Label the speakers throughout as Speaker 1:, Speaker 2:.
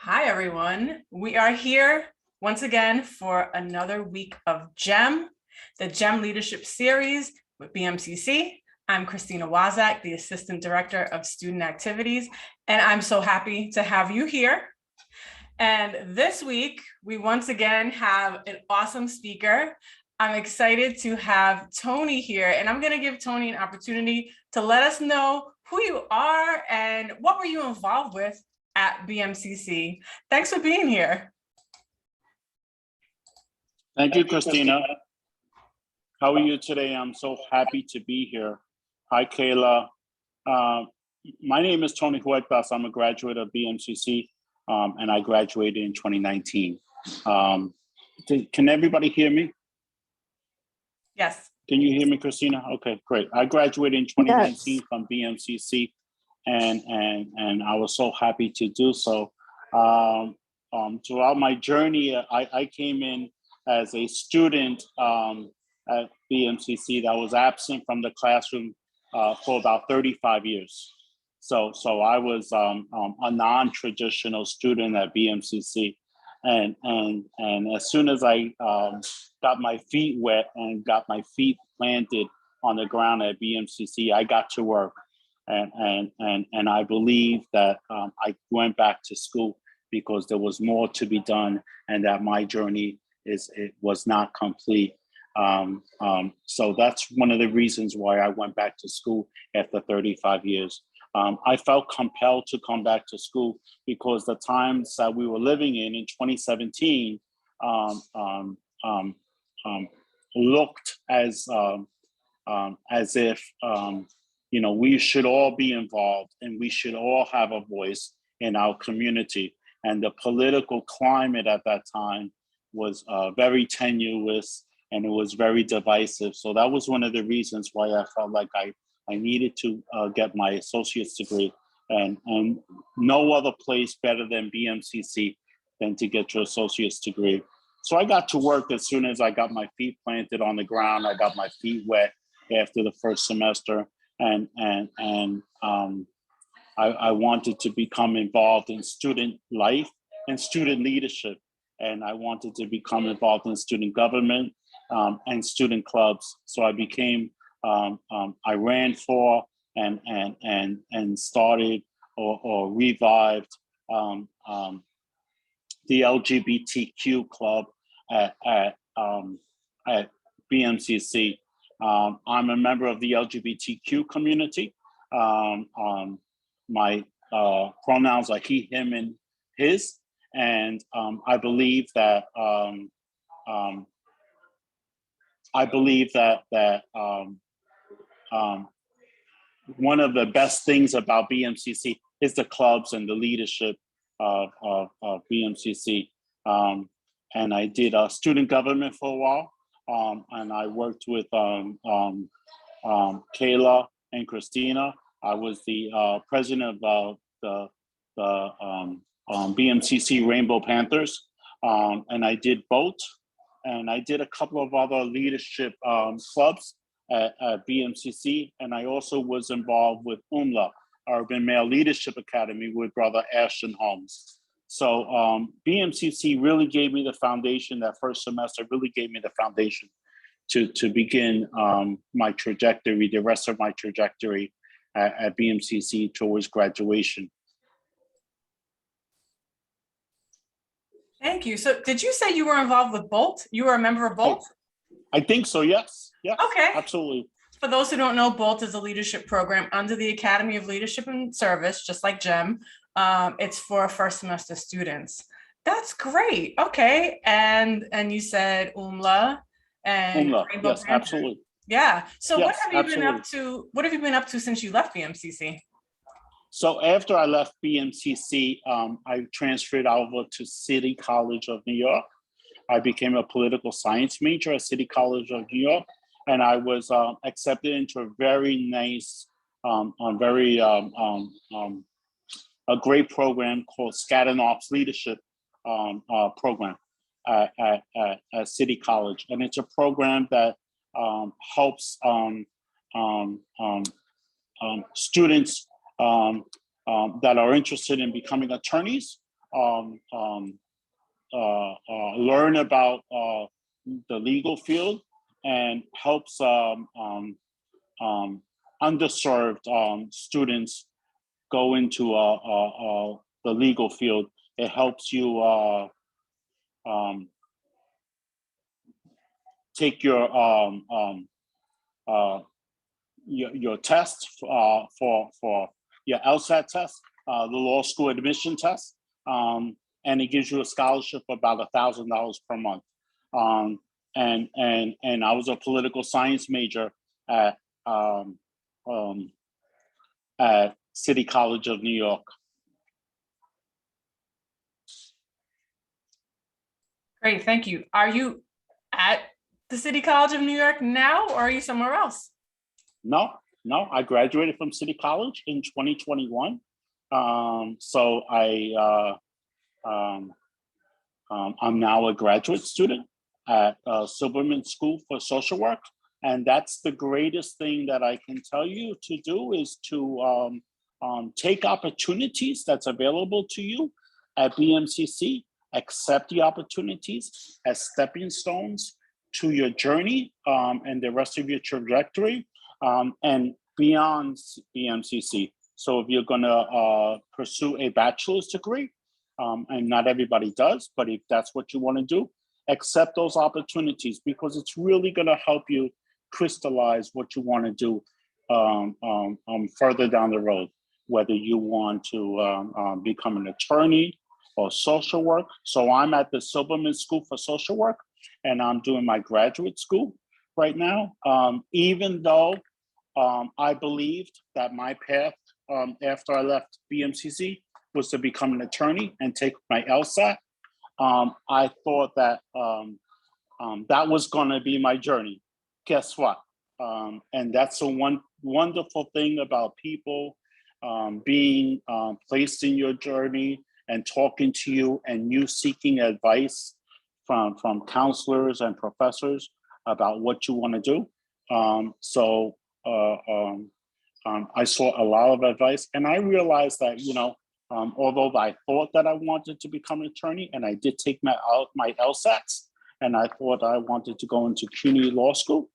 Speaker 1: Hi, everyone. We are here once again for another week of GEM, the GEM Leadership Series with BMCC. I'm Christina Wazak, the Assistant Director of Student Activities, and I'm so happy to have you here. And this week, we once again have an awesome speaker. I'm excited to have Tony here, and I'm going to give Tony an opportunity to let us know who you are and what were you involved with at BMCC. Thanks for being here.
Speaker 2: Thank you, Christina. How are you today? I'm so happy to be here. Hi, Kayla. My name is Tony Huertas. I'm a graduate of BMCC, and I graduated in 2019. Can everybody hear me?
Speaker 1: Yes.
Speaker 2: Can you hear me, Christina? Okay, great. I graduated in 2019 from BMCC, and I was so happy to do so. Throughout my journey, I came in as a student at BMCC that was absent from the classroom for about 35 years. So I was a non-traditional student at BMCC, and as soon as I got my feet wet and got my feet planted on the ground at BMCC, I got to work. And I believe that I went back to school because there was more to be done, and that my journey was not complete. So that's one of the reasons why I went back to school after 35 years. I felt compelled to come back to school because the times that we were living in 2017 looked as if we should all be involved and we should all have a voice in our community. And the political climate at that time was very tenuous, and it was very divisive. So that was one of the reasons why I felt like I needed to get my associate's degree, and no other place better than BMCC than to get your associate's degree. So I got to work as soon as I got my feet planted on the ground. I got my feet wet after the first semester, and I wanted to become involved in student life and student leadership, and I wanted to become involved in student government and student clubs. So I became I ran for and started or revived the LGBTQ club at BMCC. I'm a member of the LGBTQ community. My pronouns are he, him, and his, and I believe that one of the best things about BMCC is the clubs and the leadership of BMCC. And I did student government for a while, and I worked with Kayla and Christina. I was the president of the BMCC Rainbow Panthers, and I did both. And I did a couple of other leadership clubs at BMCC, and I also was involved with UMLA, Urban Male Leadership Academy, with Brother Ashton Holmes. So BMCC really gave me the foundation. That first semester really gave me the foundation to begin my trajectory, the rest of my trajectory at BMCC towards graduation.
Speaker 1: Thank you. So did you say you were involved with BOLT? You were a member of BOLT?
Speaker 2: I think so, yes. Yeah,
Speaker 1: okay.
Speaker 2: Absolutely.
Speaker 1: For those who don't know, BOLT is a leadership program under the Academy of Leadership and Service, just like GEM. It's for first semester students. That's great. Okay. And you said UMLA and
Speaker 2: UMLA,
Speaker 1: Rainbow
Speaker 2: yes,
Speaker 1: Panthers.
Speaker 2: absolutely.
Speaker 1: Yeah. So
Speaker 2: yes,
Speaker 1: what have you
Speaker 2: absolutely.
Speaker 1: been up to? What have you been up to since you left BMCC?
Speaker 2: So after I left BMCC, I transferred over to City College of New York. I became a political science major at City College of New York, and I was accepted into a very nice, a great program called Skadanoff's Leadership Program at City College, and it's a program that helps students that are interested in becoming attorneys learn about the legal field and helps underserved students go into the legal field. It helps you take your test for your LSAT test, the law school admission test, and it gives you a scholarship of about $1,000 per month. And I was a political science major at City College of New York.
Speaker 1: Great, thank you. Are you at the City College of New York now, or are you somewhere else?
Speaker 2: No, I graduated from City College in 2021. So I'm now a graduate student at Silberman School for Social Work. And that's the greatest thing that I can tell you to do, is to take opportunities that's available to you at BMCC, accept the opportunities as stepping stones to your journey and the rest of your trajectory, and beyond BMCC. So if you're gonna pursue a bachelor's degree, and not everybody does, but if that's what you wanna do, accept those opportunities, because it's really gonna help you crystallize what you wanna do further down the road, whether you want to become an attorney or social work. So I'm at the Silberman School for Social Work, and I'm doing my graduate school right now. Even though I believed that my path after I left BMCC was to become an attorney and take my LSAT, I thought that that was going to be my journey. Guess what? And that's a wonderful thing about people being placed in your journey and talking to you, and you seeking advice from counselors and professors about what you want to do. I saw a lot of advice, and I realized that, although I thought that I wanted to become an attorney, and I did take my LSATs, and I thought I wanted to go into CUNY Law School,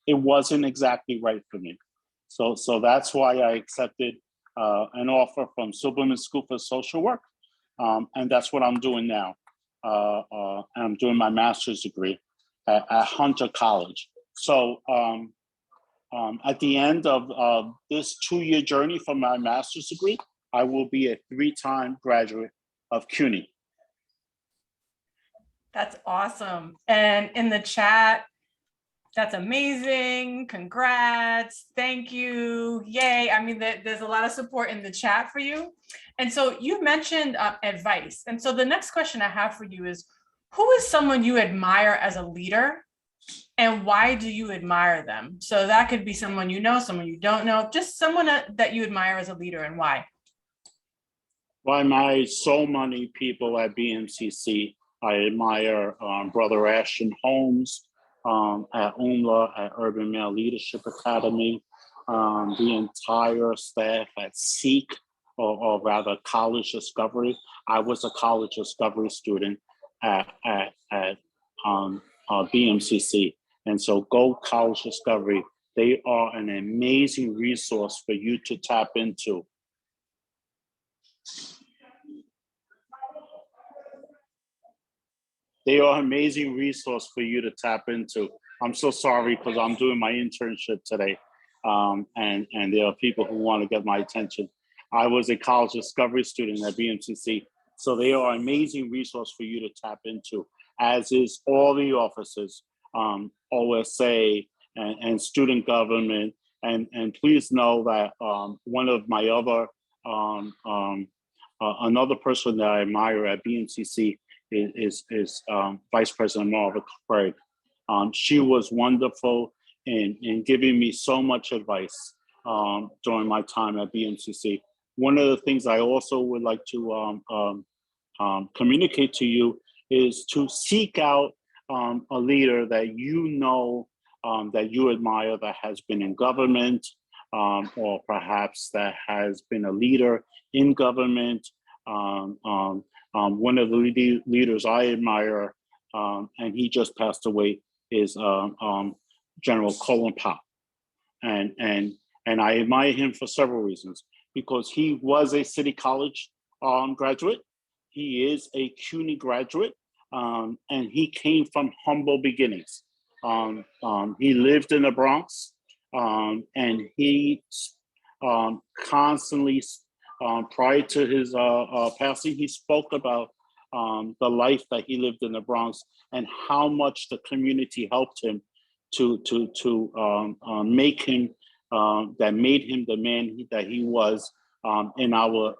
Speaker 2: it wasn't exactly right for me. So that's why I accepted an offer from Silberman School for Social Work, and that's what I'm doing now. I'm doing my master's degree at Hunter College. So at the end of this 2-year journey for my master's degree, I will be a 3-time graduate of CUNY.
Speaker 1: That's awesome. And in the chat, that's amazing. Congrats. Thank you. Yay. I mean, there's a lot of support in the chat for you. And so you mentioned advice. And so the next question I have for you is, who is someone you admire as a leader, and why do you admire them? So that could be someone you know, someone you don't know, just someone that you admire as a leader, and why?
Speaker 2: Well, I admire so many people at BMCC. I admire Brother Ashton Holmes at UMLA, at Urban Male Leadership Academy, the entire staff at SEEK, or rather College Discovery. I was a College Discovery student at BMCC. And so go College Discovery. They are an amazing resource for you to tap into. They are an amazing resource for you to tap into. I'm so sorry because I'm doing my internship today. And there are people who want to get my attention. I was a College Discovery student at BMCC. So they are an amazing resource for you to tap into, as is all the offices, OSA and student government. And please know that one of my other, another person that I admire at BMCC is Vice President Marva Craig. She was wonderful in giving me so much advice during my time at BMCC. One of the things I also would like to communicate to you is to seek out a leader that you know, that you admire, that has been in government, or perhaps that has been a leader in government, One of the leaders I admire, and he just passed away, is General Colin Powell. And I admire him for several reasons, because he was a City College graduate. He is a CUNY graduate, and he came from humble beginnings. He lived in the Bronx, and he constantly, prior to his passing, he spoke about the life that he lived in the Bronx and how much the community helped him to make him, that made him the man that he was in our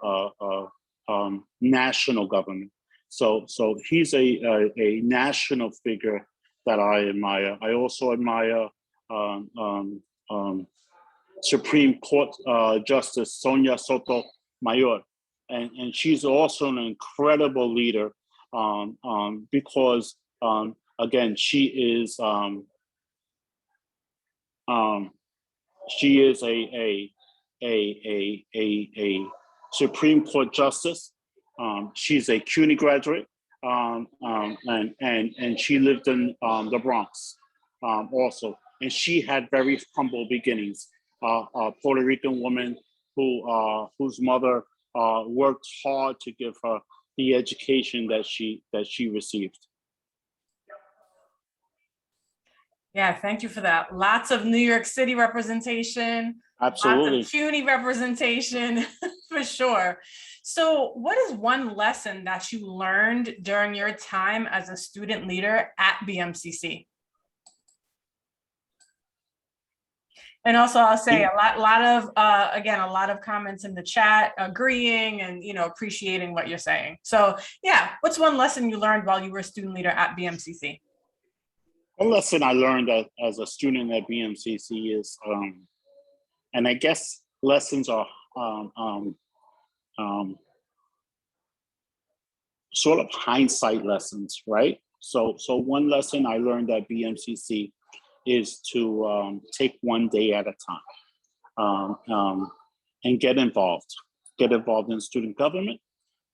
Speaker 2: national government. So he's a national figure that I admire. I also admire Supreme Court Justice Sonia Sotomayor, and she's also an incredible leader because again, she is a Supreme Court Justice. She's a CUNY graduate, and she lived in the Bronx also. And she had very humble beginnings. A Puerto Rican woman whose mother worked hard to give her the education that she received.
Speaker 1: Yeah, thank you for that. Lots of New York City representation.
Speaker 2: Absolutely.
Speaker 1: Lots of CUNY representation, for sure. So what is one lesson that you learned during your time as a student leader at BMCC? And also I'll say a lot of comments in the chat agreeing and, appreciating what you're saying. So yeah, what's one lesson you learned while you were a student leader at BMCC?
Speaker 2: One lesson I learned as a student at BMCC is, and I guess lessons are sort of hindsight lessons, right? So one lesson I learned at BMCC is to take one day at a time and get involved. Get involved in student government,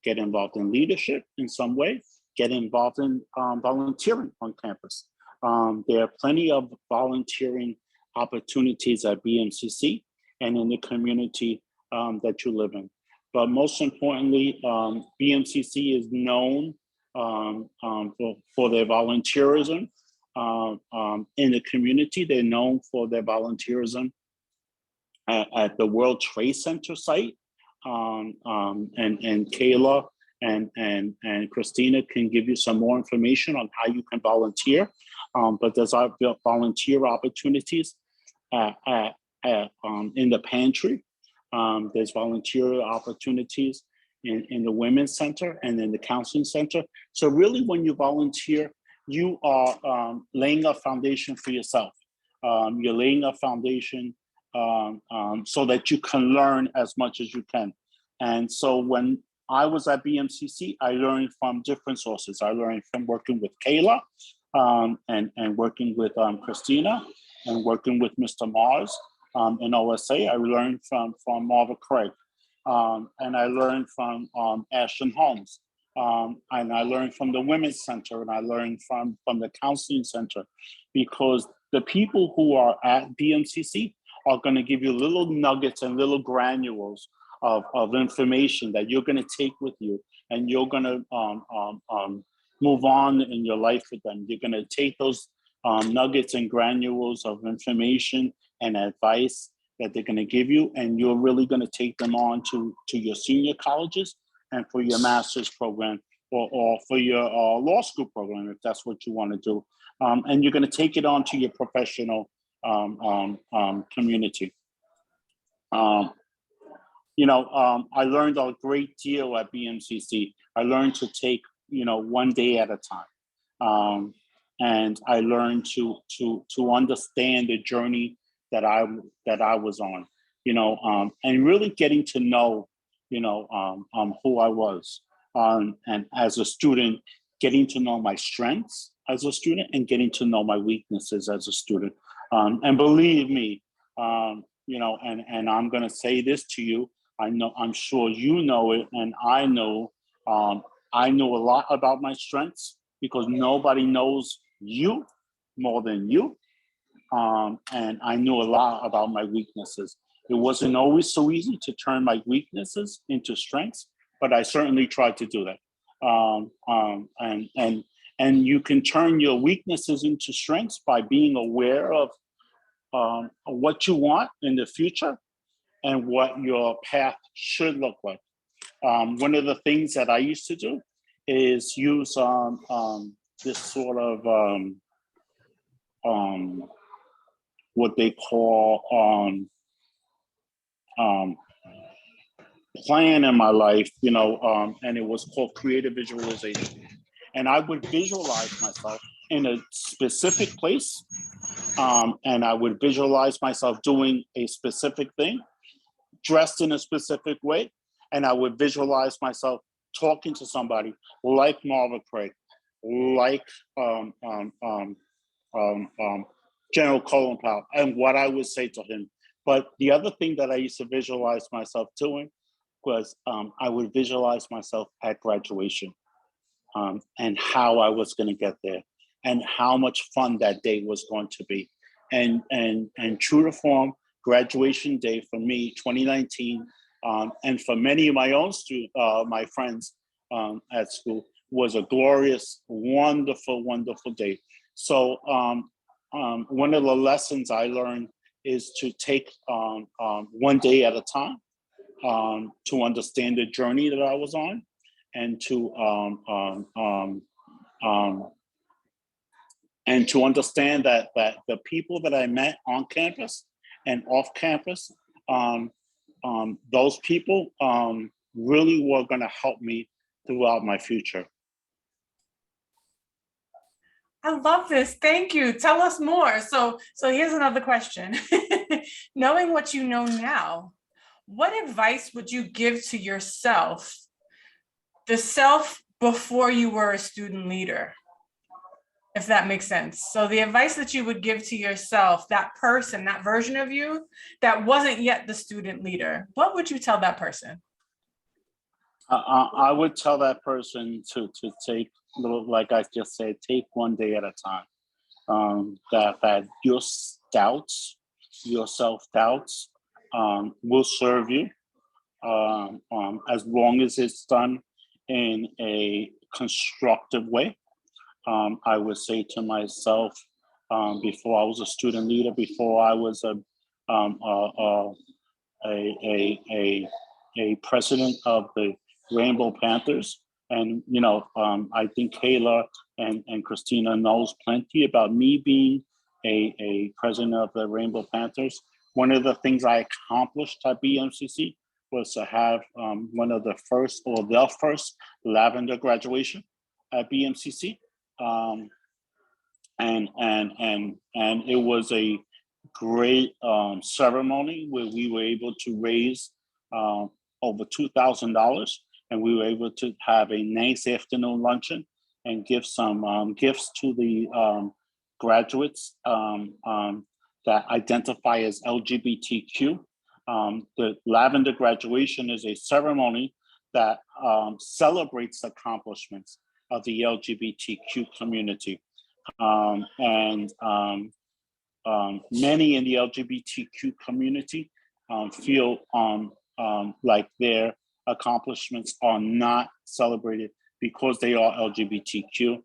Speaker 2: get involved in leadership in some way, get involved in volunteering on campus. There are plenty of volunteering opportunities at BMCC and in the community that you live in. But most importantly, BMCC is known for their volunteerism in the community. They're known for their volunteerism at the World Trade Center site. And Kayla and Christina can give you some more information on how you can volunteer. But there's volunteer opportunities in the pantry. There's volunteer opportunities in the Women's Center and in the Counseling Center. So really when you volunteer, you are laying a foundation for yourself. You're laying a foundation so that you can learn as much as you can. And so when I was at BMCC, I learned from different sources. I learned from working with Kayla and working with Christina and working with Mr. Mars in OSA. I learned from Marva Craig and I learned from Ashton Holmes. And I learned from the Women's Center and I learned from the Counseling Center, because the people who are at BMCC are going to give you little nuggets and little granules of information that you're going to take with you, and you're going to move on in your life with them. You're going to take those nuggets and granules of information and advice that they're going to give you, and you're really going to take them on to your senior colleges and for your master's program or for your law school program, if that's what you want to do. And you're going to take it on to your professional community. I learned a great deal at BMCC. I learned to take, one day at a time. And I learned to understand the journey that I was on, and really getting to know, who I was. And as a student, getting to know my strengths as a student and getting to know my weaknesses as a student. And believe me, and I'm going to say this to you, I'm sure you know it, and I know a lot about my strengths because nobody knows you more than you. And I knew a lot about my weaknesses. It wasn't always so easy to turn my weaknesses into strengths, but I certainly tried to do that. And you can turn your weaknesses into strengths by being aware of what you want in the future and what your path should look like. One of the things that I used to do is use this sort of what they call plan in my life, and it was called creative visualization. And I would visualize myself in a specific place, and I would visualize myself doing a specific thing, dressed in a specific way, and I would visualize myself talking to somebody like Marva Craig, like General Colin Powell, and what I would say to him. But the other thing that I used to visualize myself doing was I would visualize myself at graduation, and how I was going to get there, and how much fun that day was going to be. And true to form, graduation day for me, 2019, and for many of my own my friends at school, was a glorious, wonderful, wonderful day. So one of the lessons I learned is to take one day at a time, to understand the journey that I was on, and to understand that the people that I met on campus and off campus, those people really were going to help me throughout my future.
Speaker 1: I love this. Thank you. Tell us more. So here's another question. Knowing what you know now, what advice would you give to yourself, the self before you were a student leader? If that makes sense. So the advice that you would give to yourself, that person, that version of you that wasn't yet the student leader, what would you tell that person?
Speaker 2: I would tell that person to take, like I just said, take one day at a time. That your doubts, your self-doubts, will serve you as long as it's done in a constructive way. I would say to myself, before I was a student leader, before I was a president of the Rainbow Panthers, and I think Kayla and Christina knows plenty about me being a president of the Rainbow Panthers. One of the things I accomplished at BMCC was to have one of the first lavender graduation at BMCC. And it was a great ceremony where we were able to raise over $2,000, and we were able to have a nice afternoon luncheon and give some gifts to the graduates that identify as LGBTQ. The lavender graduation is a ceremony that celebrates accomplishments of the LGBTQ community. And many in the LGBTQ community feel like their accomplishments are not celebrated because they are LGBTQ,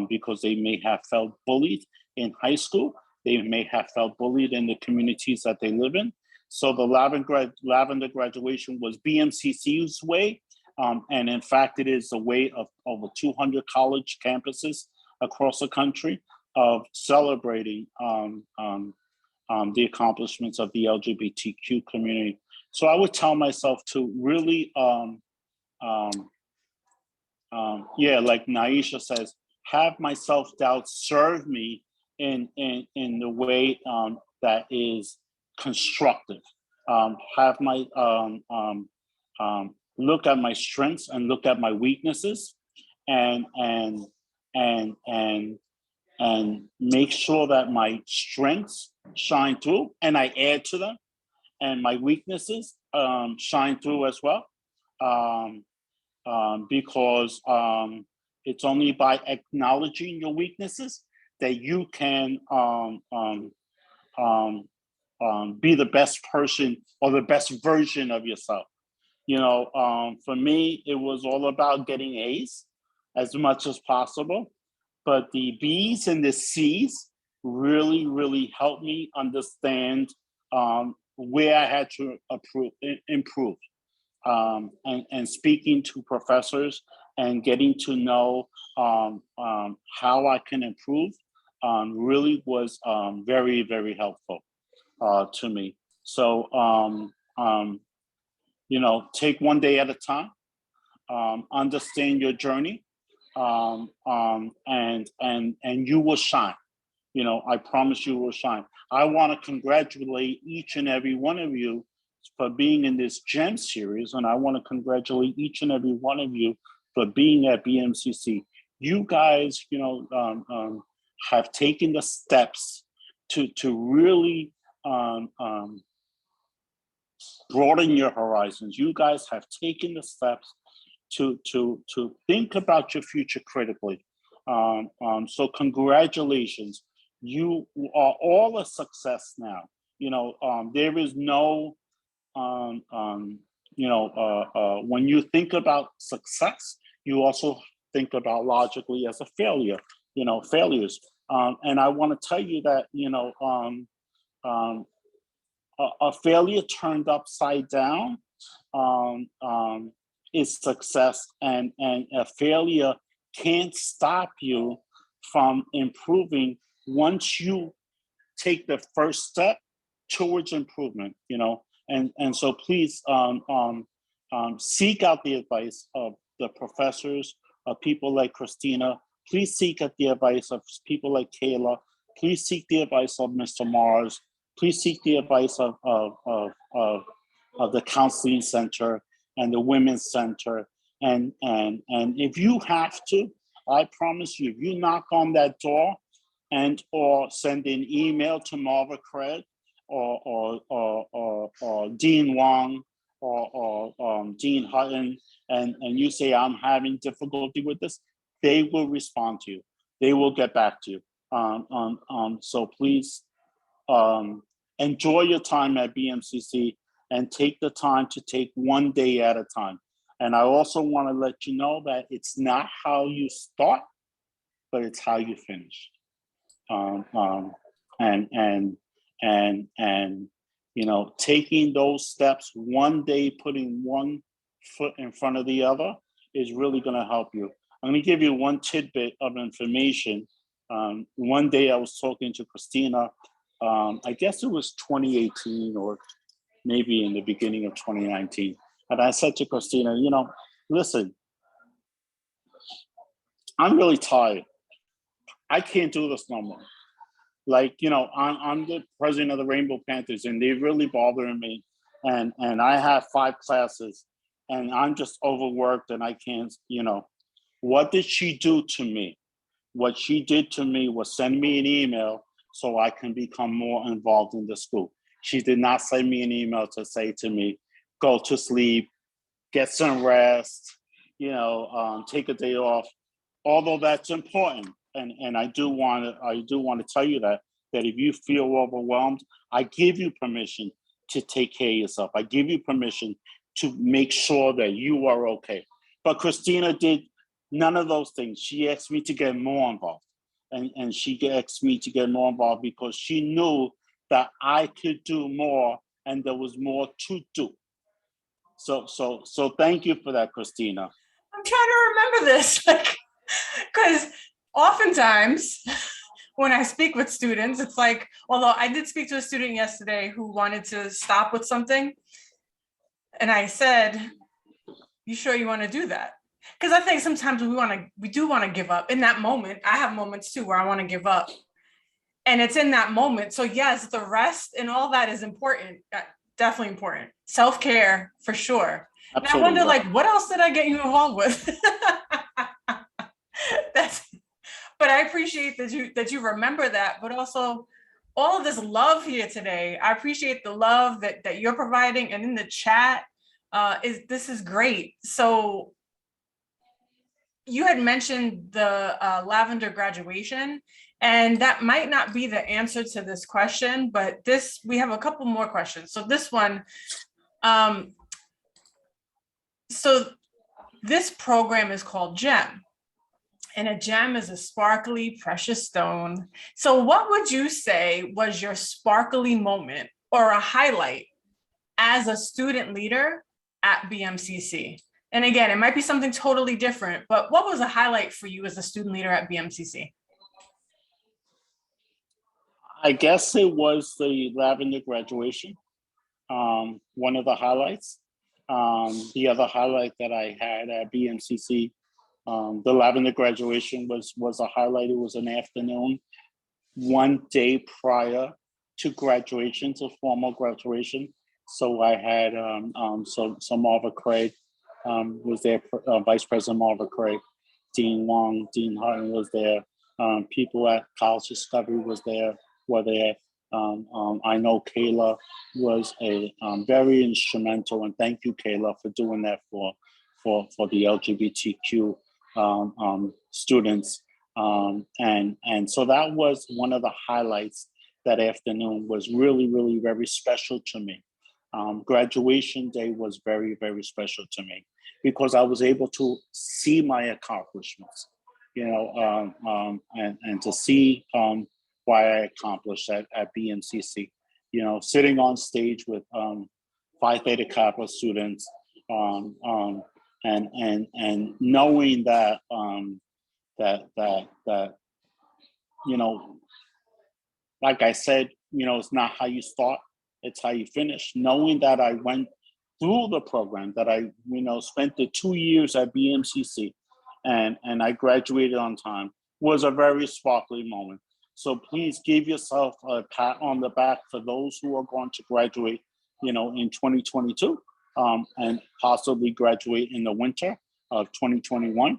Speaker 2: because they may have felt bullied in high school, they may have felt bullied in the communities that they live in. So the lavender graduation was BMCC's way, and in fact, it is a way of over 200 college campuses across the country of celebrating the accomplishments of the LGBTQ community. So I would tell myself to really, like Naisha says, have my self-doubt serve me in the way that is constructive. Have my look at my strengths and look at my weaknesses, and make sure that my strengths shine through and I add to them, and my weaknesses shine through as well, because it's only by acknowledging your weaknesses that you can be the best person or the best version of yourself. For me, it was all about getting A's as much as possible, but the B's and the C's really, really helped me understand where I had to improve. And speaking to professors and getting to know how I can improve really was very, very helpful to me. So, take one day at a time, understand your journey, and you will shine. I promise you will shine. I want to congratulate each and every one of you for being in this GEM series, and I want to congratulate each and every one of you for being at BMCC. You guys, have taken the steps to really broaden your horizons. You guys have taken the steps to think about your future critically. So congratulations. You are all a success now. There is no, when you think about success, you also think about logically as a failure, failures. And I want to tell you that, a failure turned upside down is success, and a failure can't stop you from improving once you take the first step towards improvement. And so please seek out the advice of the professors, of people like Christina. Please seek out the advice of people like Kayla. Please seek the advice of Mr. Mars. Please seek the advice of the counseling center and the women's center. And if you have to, I promise you, if you knock on that door or send an email to Marva Craig or Dean Wong or Dean Hutton, and you say, I'm having difficulty with this, they will respond to you. They will get back to you. So please enjoy your time at BMCC and take the time to take one day at a time. And I also want to let you know that it's not how you start, but it's how you finish. Taking those steps one day, putting one foot in front of the other is really going to help you. I'm going to give you one tidbit of information. One day I was talking to Christina, I guess it was 2018 or maybe in the beginning of 2019. And I said to Christina, listen, I'm really tired. I can't do this no more. Like, I'm the president of the Rainbow Panthers and they're really bothering me. And I have 5 classes and I'm just overworked and I can't, What did she do to me? What she did to me was send me an email so I can become more involved in the school. She did not send me an email to say to me, go to sleep, get some rest, take a day off. Although that's important, and I do want to tell you that if you feel overwhelmed, I give you permission to take care of yourself. I give you permission to make sure that you are okay. But Christina did none of those things. She asked me to get more involved, and she asked me to get more involved because she knew that I could do more, and there was more to do. So thank you for that, Christina.
Speaker 1: I'm trying to remember this, because oftentimes when I speak with students, it's like, although I did speak to a student yesterday who wanted to stop with something, and I said, you sure you want to do that? Because I think sometimes we do want to give up in that moment. I have moments too where I want to give up, and it's in that moment. So yes, the rest and all that is important. Definitely important. Self-care for sure. And I wonder, what else did I get you involved with? But I appreciate that you remember that, but also all of this love here today. I appreciate the love that you're providing, and in the chat. This is great. So you had mentioned the lavender graduation, and that might not be the answer to this question, but we have a couple more questions. So this one, so this program is called GEM, and a gem is a sparkly, precious stone. So what would you say was your sparkly moment or a highlight as a student leader at BMCC? And again, it might be something totally different, but what was a highlight for you as a student leader at BMCC?
Speaker 2: I guess it was the lavender graduation, one of the highlights. The other highlight that I had at BMCC, the lavender graduation was a highlight. It was an afternoon, one day prior to graduation, to formal graduation. So I had so Marva Craig was there, Vice President Marva Craig, Dean Wong, Dean Hutton was there, people at College Discovery were there. I know Kayla was very instrumental, and thank you, Kayla, for doing that for the LGBTQ students. And so that was one of the highlights. That afternoon was really, really very special to me. Graduation day was very, very special to me because I was able to see my accomplishments, and to see why I accomplished that at BMCC. Sitting on stage with Phi Theta Kappa students, and knowing that like I said, it's not how you start, it's how you finish. Knowing that I went through the program, that I, spent the 2 years at BMCC and I graduated on time was a very sparkly moment. So please give yourself a pat on the back for those who are going to graduate, in 2022, and possibly graduate in the winter of 2021.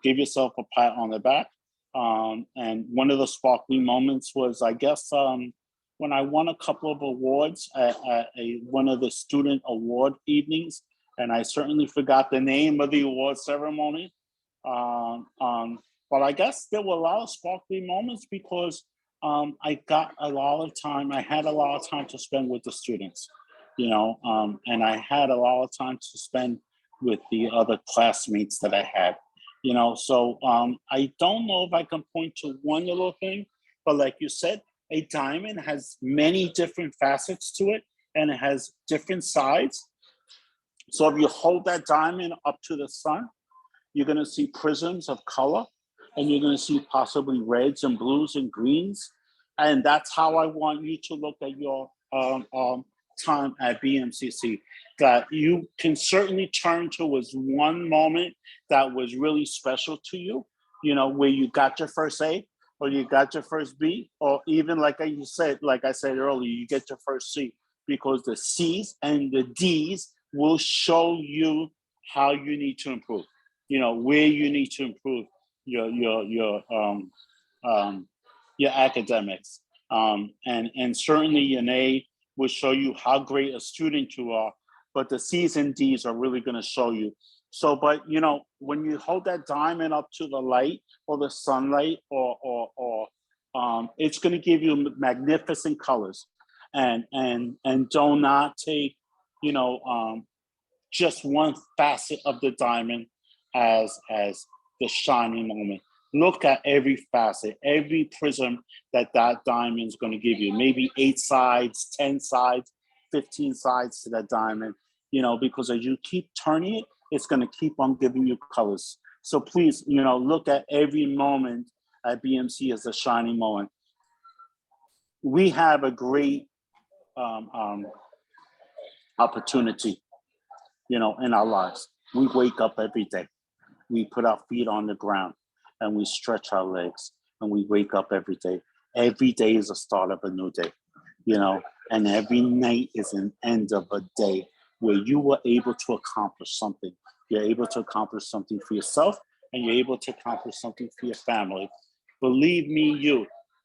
Speaker 2: Give yourself a pat on the back. And one of the sparkly moments was, I guess, when I won a couple of awards at one of the student award evenings, and I certainly forgot the name of the award ceremony. But I guess there were a lot of sparkly moments because I got a lot of time. I had a lot of time to spend with the students, and I had a lot of time to spend with the other classmates that I had. So I don't know if I can point to one little thing, but like you said, a diamond has many different facets to it, and it has different sides. So if you hold that diamond up to the sun, you're going to see prisms of color, and you're going to see possibly reds and blues and greens. And that's how I want you to look at your time at BMCC, that you can certainly turn to as one moment that was really special to you, where you got your first A, or you got your first B, or even like I said earlier, you get your first C, because the C's and the D's will show you how you need to improve, where you need to improve your academics. And certainly an A will show you how great a student you are, but the C's and D's are really going to show you. So, but when you hold that diamond up to the light or the sunlight, or it's going to give you magnificent colors, and do not take just one facet of the diamond as the shining moment. Look at every facet, every prism that diamond is going to give you. Maybe 8 sides, 10 sides, 15 sides to that diamond, because as you keep turning it, it's going to keep on giving you colors. So please, look at every moment at BMC as a shining moment. We have a great opportunity, in our lives. We wake up every day. We put our feet on the ground and we stretch our legs, and we wake up every day. Every day is the start of a new day, and every night is an end of a day where you were able to accomplish something. You're able to accomplish something for yourself, and you're able to accomplish something for your family. Believe me,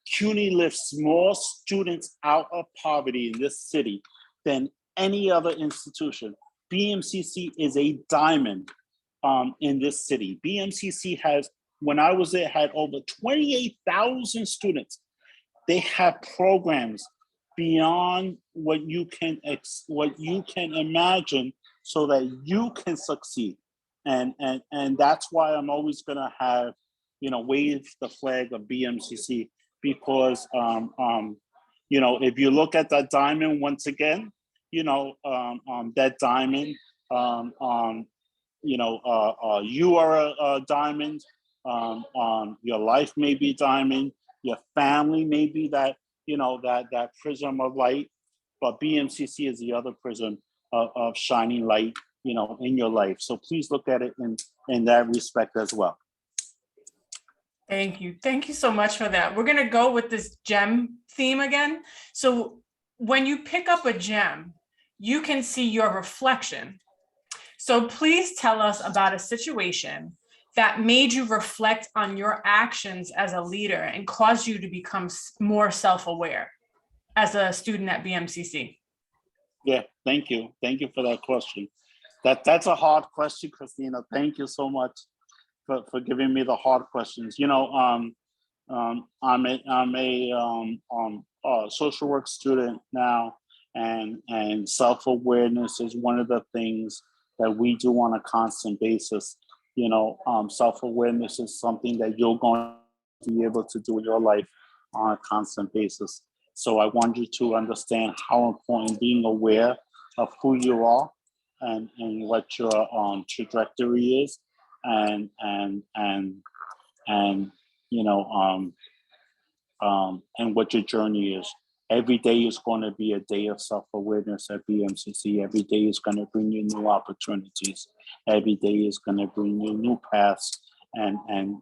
Speaker 2: CUNY lifts more students out of poverty in this city than any other institution. BMCC is a diamond in this city. BMCC has, when I was there, had over 28,000 students. They have programs beyond what you can imagine, so that you can succeed. And that's why I'm always gonna have, wave the flag of BMCC, because if you look at that diamond once again, that diamond, you are a diamond. Your life may be diamond. Your family may be that, that prism of light. But BMCC is the other prism of shining light, in your life. So please look at it in that respect as well.
Speaker 1: Thank you. Thank you so much for that. We're going to go with this gem theme again. So when you pick up a gem, you can see your reflection. So please tell us about a situation that made you reflect on your actions as a leader and caused you to become more self-aware as a student at BMCC.
Speaker 2: Yeah, thank you. Thank you for that question. That's a hard question, Christina. Thank you so much for giving me the hard questions. I'm a social work student now, and self-awareness is one of the things that we do on a constant basis. Self-awareness is something that you're going to be able to do in your life on a constant basis. So I want you to understand how important being aware of who you are and what your trajectory is, and what your journey is. Every day is going to be a day of self-awareness at BMCC. Every day is going to bring you new opportunities. Every day is going to bring you new paths and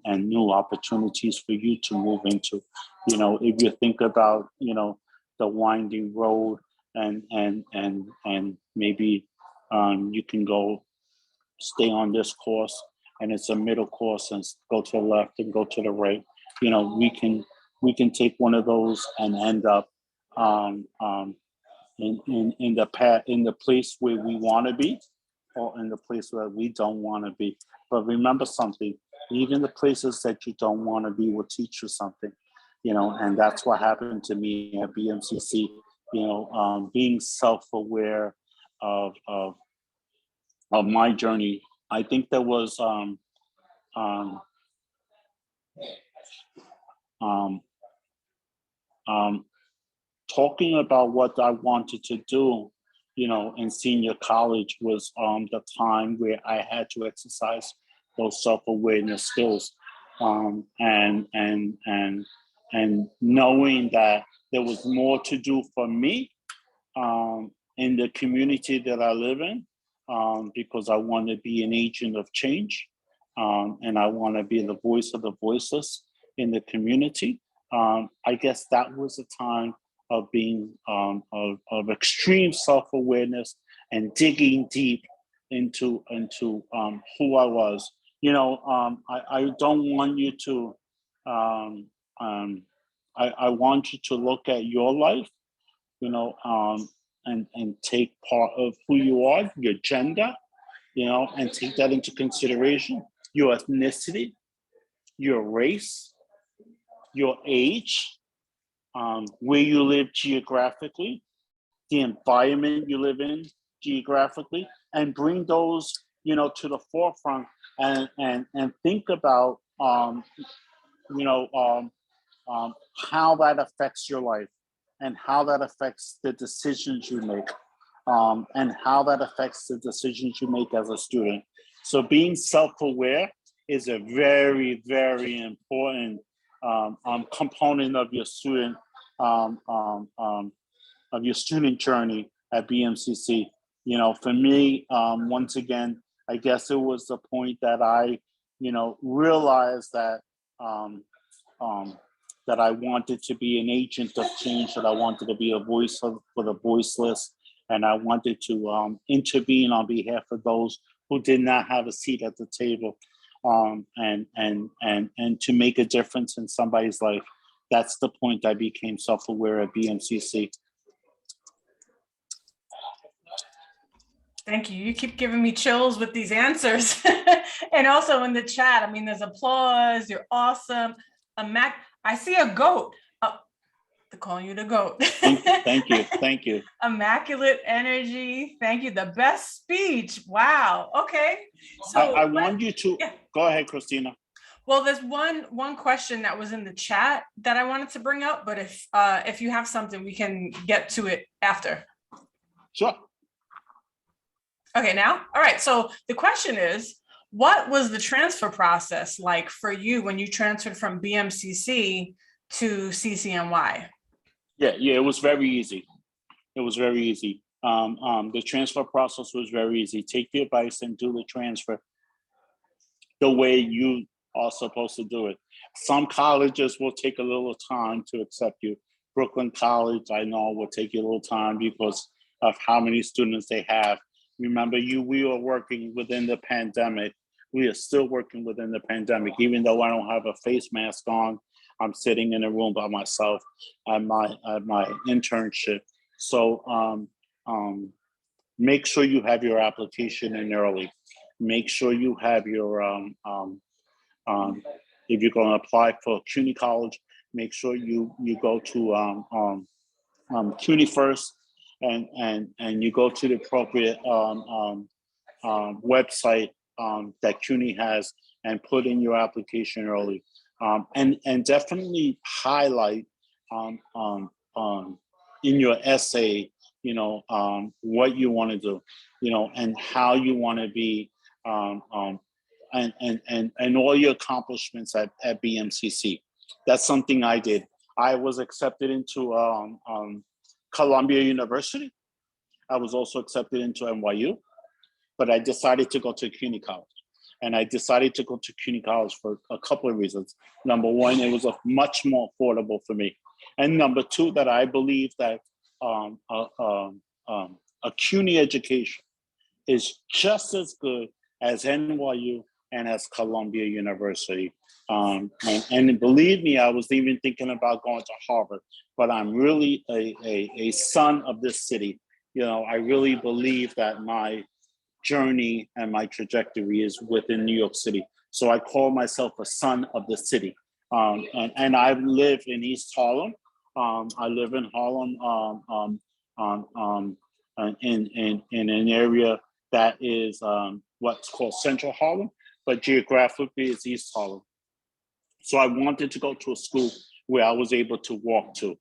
Speaker 2: new opportunities for you to move into. If you think about, the winding road, and maybe you can stay on this course, and it's a middle course, and go to the left and go to the right. We can take one of those and end up in the path, in the place where we want to be, or in the place where we don't want to be. But remember something: even the places that you don't want to be will teach you something. And that's what happened to me at BMCC. Being self-aware of my journey. I think there was talking about what I wanted to do, in senior college was the time where I had to exercise those self-awareness skills, and knowing that there was more to do for me in the community that I live in, because I want to be an agent of change, and I want to be the voice of the voiceless in the community. I guess that was a time of being of extreme self-awareness and digging deep into who I was. I don't want you to. I want you to look at your life, and take part of who you are, your gender, and take that into consideration, your ethnicity, your race, your age, where you live geographically, the environment you live in geographically, and bring those, to the forefront, and think about, how that affects your life, and how that affects the decisions you make, and how that affects the decisions you make as a student. So being self-aware is a very, very important component of your student journey at BMCC. For me, once again, I guess it was the point that I, realized that that I wanted to be an agent of change, that I wanted to be a voice for the voiceless, and I wanted to intervene on behalf of those who did not have a seat at the table, and to make a difference in somebody's life. that's the point I became self-aware at BMCC.
Speaker 1: Thank you. You keep giving me chills with these answers. And also in the chat, I mean, there's applause. You're awesome. I see a goat. Oh, they're calling you the goat.
Speaker 2: Thank you. Thank you.
Speaker 1: Immaculate energy. Thank you. The best speech. Wow. Okay. So
Speaker 2: I want you to go ahead, Christina.
Speaker 1: Well, there's one question that was in the chat that I wanted to bring up, but if you have something, we can get to it after.
Speaker 2: Sure.
Speaker 1: Okay, now? All right, so the question is, what was the transfer process like for you when you transferred from BMCC to CCNY?
Speaker 2: Yeah, it was very easy. It was very easy. The transfer process was very easy. Take the advice and do the transfer the way you are supposed to do it. Some colleges will take a little time to accept you. Brooklyn College, I know, will take you a little time because of how many students they have. Remember, we are working within the pandemic. We are still working within the pandemic, even though I don't have a face mask on. I'm sitting in a room by myself at my internship. So make sure you have your application in early. Make sure you have your if you're going to apply for CUNY college, make sure you go to CUNY first, and you go to the appropriate website that CUNY has and put in your application early, and definitely highlight in your essay, what you want to do, and how you want to be, and all your accomplishments at BMCC. That's something I did. I was accepted into Columbia University. I was also accepted into NYU, but I decided to go to CUNY College. And I decided to go to CUNY College for a couple of reasons. Number one, it was much more affordable for me. And number two, that I believe that a CUNY education is just as good as NYU and as Columbia University. And believe me, I was even thinking about going to Harvard, but I'm really a son of this city. I really believe that my journey and my trajectory is within New York City. So I call myself a son of the city. And I live in East Harlem. I live in Harlem in an area that is what's called Central Harlem, but geographically it's East Harlem. So I wanted to go to a school where I was able to walk to.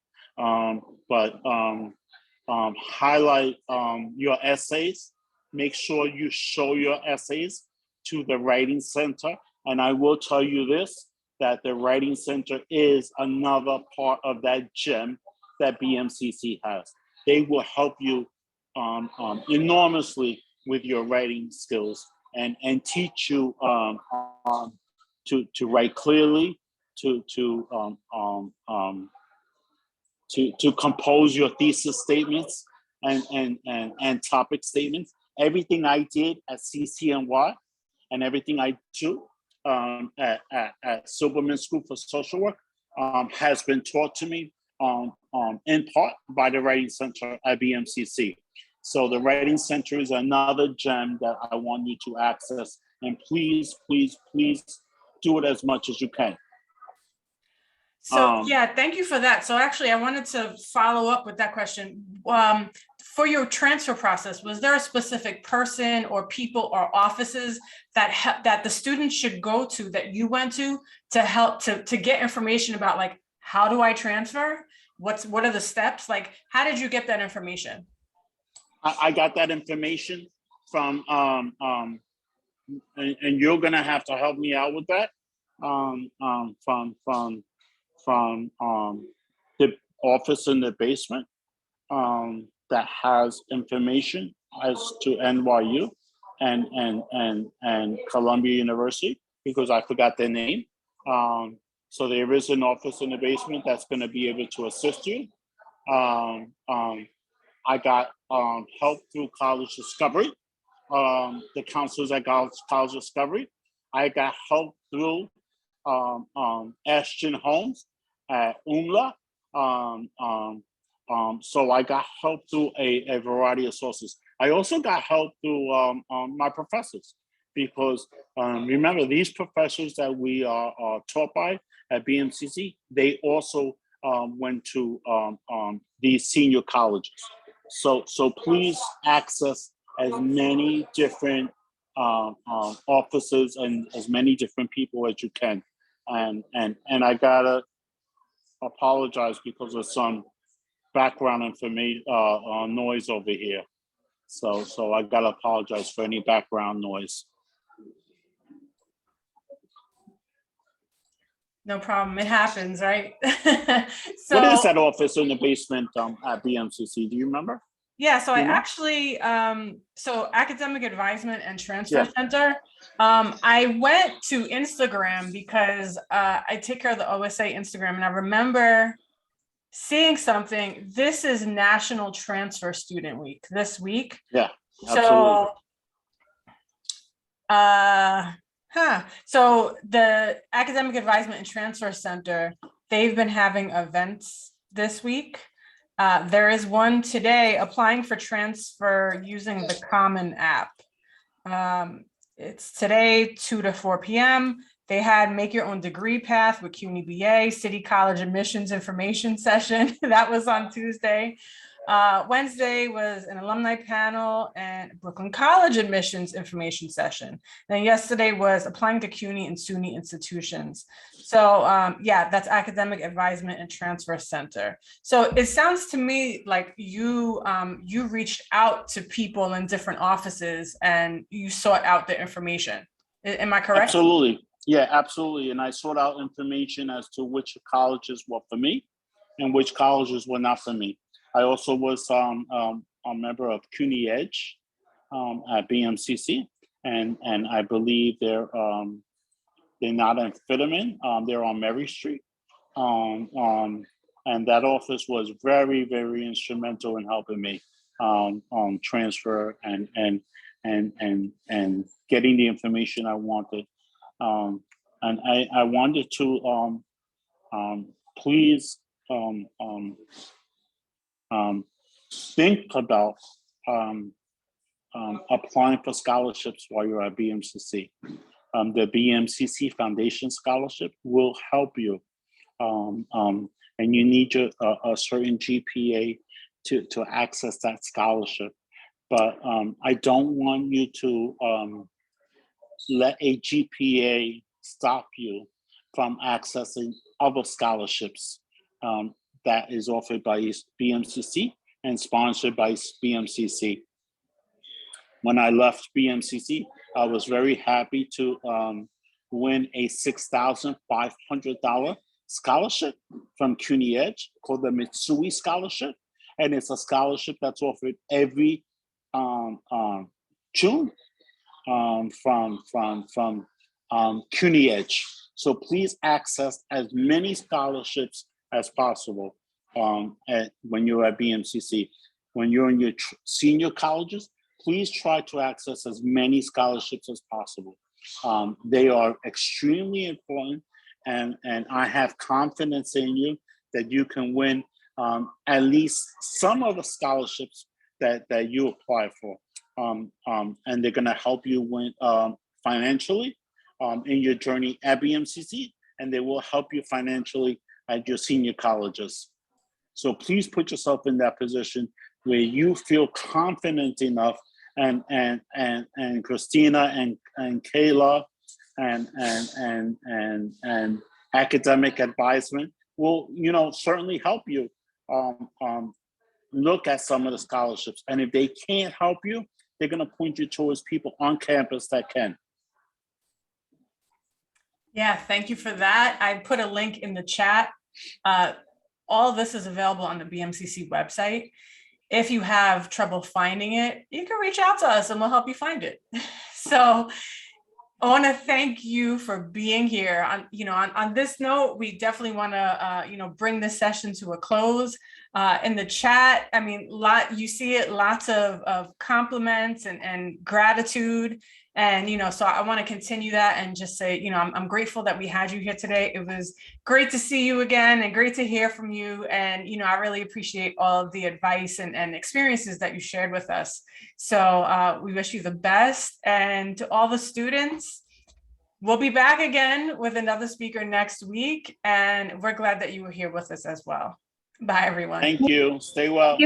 Speaker 2: Highlight your essays. Make sure you show your essays to the Writing Center. And I will tell you this, that the Writing Center is another part of that gem that BMCC has. They will help you enormously with your writing skills and teach you to write clearly, to compose your thesis statements and topic statements. Everything I did at CCNY and everything I do at Silberman School for Social Work has been taught to me in part by the Writing Center at BMCC. So the Writing Center is another gem that I want you to access. And please, please, please do it as much as you can.
Speaker 1: So yeah, thank you for that. So actually, I wanted to follow up with that question. For your transfer process, was there a specific person or people or offices that the students should go to that you went to help to get information about, like, how do I transfer? What are the steps? Like, how did you get that information?
Speaker 2: I got that information from and you're gonna have to help me out with that. From the office in the basement that has information as to NYU and Columbia University, because I forgot their name. So there is an office in the basement that's going to be able to assist you. I got help through College Discovery, the counselors at College Discovery. I got help through Ashton Holmes at UMLA. So I got help through a variety of sources. I also got help through my professors, because remember, these professors that we are taught by at BMCC, they also went to these senior colleges. So please access as many different offices and as many different people as you can. And I gotta apologize because of some background information noise over here. So I gotta apologize for any background noise.
Speaker 1: No problem. It happens, right?
Speaker 2: What is
Speaker 1: So
Speaker 2: that office in the basement at BMCC? Do you remember?
Speaker 1: yeah, so I
Speaker 2: You know?
Speaker 1: actually, so Academic Advisement and Transfer
Speaker 2: Yeah.
Speaker 1: Center. I went to Instagram because I take care of the OSA Instagram, and I remember seeing something. This is National Transfer Student Week this week.
Speaker 2: Yeah, absolutely.
Speaker 1: So the Academic Advisement and Transfer Center, they've been having events this week. There is one today, applying for transfer using the Common app. It's today, 2 to 4 p.m. They had Make Your Own Degree Path with CUNY BA, City College Admissions Information Session. That was on Tuesday. Wednesday was an alumni panel and Brooklyn College admissions information session. Then yesterday was applying to CUNY and SUNY institutions. So yeah, that's Academic Advisement and Transfer Center. So it sounds to me like you reached out to people in different offices and you sought out the information. Am I correct?
Speaker 2: Absolutely. Yeah, absolutely. And I sought out information as to which colleges were for me and which colleges were not for me. I also was a member of CUNY Edge at BMCC, and I believe they're not in Fitterman. They're on Mary Street, and that office was very, very instrumental in helping me transfer and getting the information I wanted. And I wanted to please think about applying for scholarships while you're at BMCC. The BMCC Foundation Scholarship will help you, and you need a certain GPA to access that scholarship. But I don't want you to let a GPA stop you from accessing other scholarships that is offered by BMCC and sponsored by BMCC. When I left BMCC, I was very happy to win a $6,500 scholarship from CUNY Edge called the Mitsui Scholarship. And it's a scholarship that's offered every June from CUNY Edge. So please access as many scholarships as possible when you're at BMCC. When you're in your senior colleges, please try to access as many scholarships as possible. They are extremely important, and I have confidence in you that you can win at least some of the scholarships that you apply for. And they're gonna help you win financially in your journey at BMCC, and they will help you financially at your senior colleges. So please put yourself in that position where you feel confident enough, and Christina and Kayla and Academic Advisement will, certainly help you look at some of the scholarships. And if they can't help you, they're going to point you towards people on campus that can.
Speaker 1: Yeah, thank you for that. I put a link in the chat. All of this is available on the BMCC website. If you have trouble finding it, you can reach out to us and we'll help you find it. So I want to thank you for being here. On this note, we definitely want to, bring this session to a close. in the chat. I mean, you see it, lots of compliments and gratitude. And, so I want to continue that and just say, I'm grateful that we had you here today. It was great to see you again and great to hear from you. And, I really appreciate all of the advice and experiences that you shared with us. So we wish you the best. And to all the students, we'll be back again with another speaker next week. And we're glad that you were here with us as well. Bye, everyone.
Speaker 2: Thank you. Stay well.